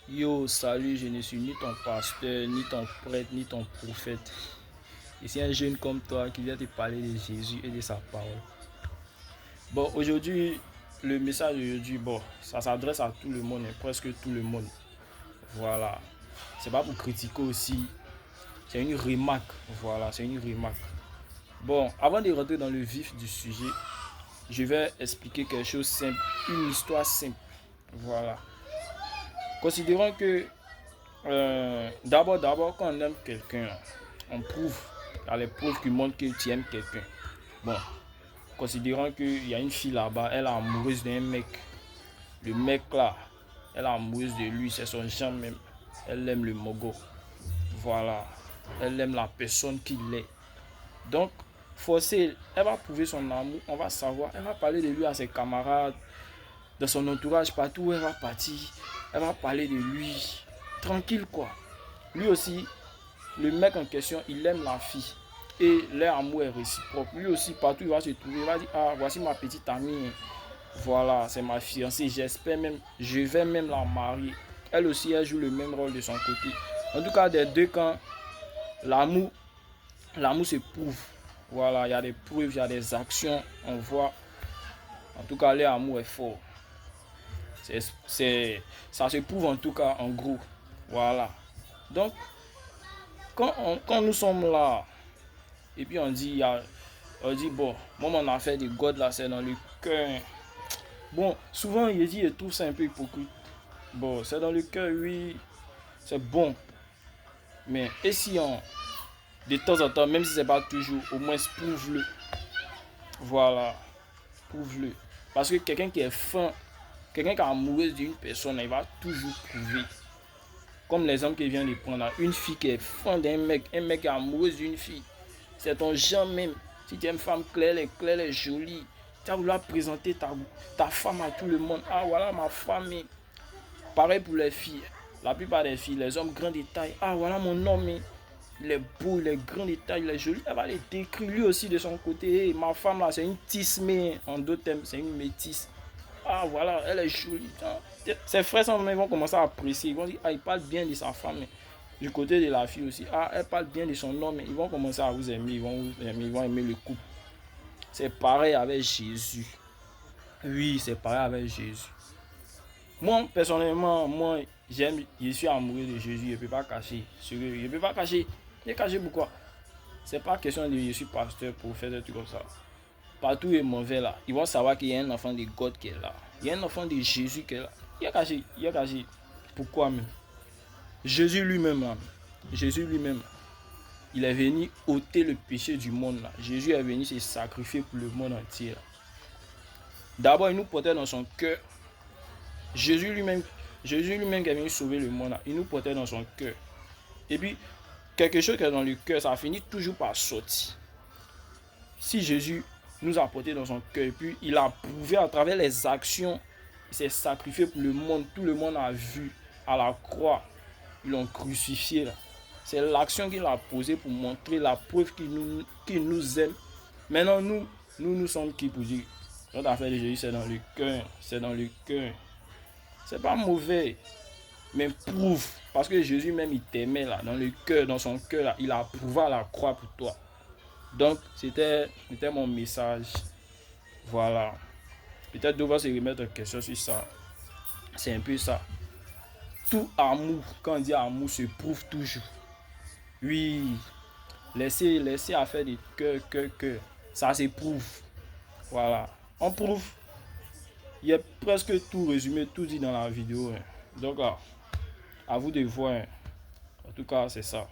Yo, salut, je ne suis ni ton pasteur, ni ton prêtre, ni ton prophète. Et c'est un jeune comme toi qui vient te parler de Jésus et de sa parole. Bon, aujourd'hui, le message d'aujourd'hui, bon, ça s'adresse à tout le monde, presque tout le monde. Voilà. C'est pas pour critiquer aussi. C'est une remarque. Voilà, c'est une remarque. Bon, avant de rentrer dans le vif du sujet, je vais expliquer quelque chose de simple, une histoire simple. Voilà. Considérons que d'abord, quand on aime quelqu'un, on prouve, il y a les preuves qui montrent que tu aimes quelqu'un. Bon, considérons qu'il y a une fille là-bas, elle est amoureuse d'un mec. Le mec là, elle est amoureuse de lui, c'est son genre même. Elle aime le mogo. Voilà. Elle aime la personne qu'il est. Donc, forcée, elle va prouver son amour, on va savoir, elle va parler de lui à ses camarades, de son entourage, partout où elle va partir. Elle va parler de lui. Tranquille quoi. Lui aussi, le mec en question, il aime la fille. Et leur amour est réciproque. Lui aussi, partout il va se trouver, il va dire, ah, voici ma petite amie. Voilà, c'est ma fiancée. J'espère même, je vais même la marier. Elle aussi, elle joue le même rôle de son côté. En tout cas, des deux camps, l'amour, l'amour se prouve. Voilà, il y a des preuves, il y a des actions. On voit. En tout cas, leur amour est fort. Ça se prouve en tout cas, en gros. Voilà. Donc, quand nous sommes là, et puis on dit bon, moi mon affaire de God là, c'est dans le cœur. Bon, souvent il dit, il trouve ça un peu hypocrite. Bon, c'est dans le cœur, oui, c'est bon. Mais et si on, de temps en temps, même si c'est pas toujours, au moins prouve-le. Voilà, prouve-le. Parce que quelqu'un qui est fin, quelqu'un qui est amoureux d'une personne, il va toujours prouver. Comme l'exemple qu'il vient de prendre là, une fille qui est fan d'un mec, un mec qui est amoureux d'une fille. C'est ton genre même. Si tu es une femme claire, elle est jolie. Tu vas vouloir présenter ta femme à tout le monde. Ah voilà ma femme. Pareil pour les filles. La plupart des filles, les hommes grands détails. Ah voilà mon homme. Il est beau, il est grand détail, il est joli. Elle va les décrire lui aussi de son côté. Hey, ma femme là, c'est une tisse, mais en d'autres termes, c'est une métisse. Ah voilà, elle est jolie. Ses frères ils vont commencer à apprécier. Ils vont dire, ah, il parle bien de sa femme. Du côté de la fille aussi, ah, elle parle bien de son homme. Ils vont commencer à vous aimer, ils vont aimer le couple. C'est pareil avec Jésus. Oui, c'est pareil avec Jésus. Moi, personnellement, je suis amoureux de Jésus. Je ne peux pas cacher. Je ne peux pas cacher. Je vais cacher pourquoi. C'est pas question de je suis pasteur pour faire des trucs comme ça. Partout est mauvais là. Ils vont savoir qu'il y a un enfant de God qui est là. Il y a un enfant de Jésus qui est là. Il a caché. Il a caché. Pourquoi même? Jésus lui-même là. Jésus lui-même. Il est venu ôter le péché du monde là. Jésus est venu se sacrifier pour le monde entier là. D'abord, il nous portait dans son cœur. Jésus lui-même qui est venu sauver le monde là. Il nous portait dans son cœur. Et puis, quelque chose qui est dans le cœur, ça finit toujours par sortir. Si Jésus nous a porté dans son cœur et puis il a prouvé à travers les actions, il s'est sacrifié pour le monde, tout le monde a vu à la croix, ils l'ont crucifié là. C'est l'action qu'il a posée pour montrer la preuve qu'il nous aime. Maintenant nous sommes qui pour dire notre affaire de Jésus c'est dans le cœur, c'est dans le cœur. C'est pas mauvais, mais prouve parce que Jésus même il t'aimait là dans le cœur, dans son cœur là, il a prouvé à la croix pour toi. Donc, c'était mon message. Voilà. Peut-être devoir se remettre en question sur ça. C'est un peu ça. Tout amour, quand on dit amour, se prouve toujours. Oui. Laissez affaire de cœur. Ça se prouve. Voilà. On prouve. Il y a presque tout résumé, tout dit dans la vidéo. Donc, à vous de voir. En tout cas, c'est ça.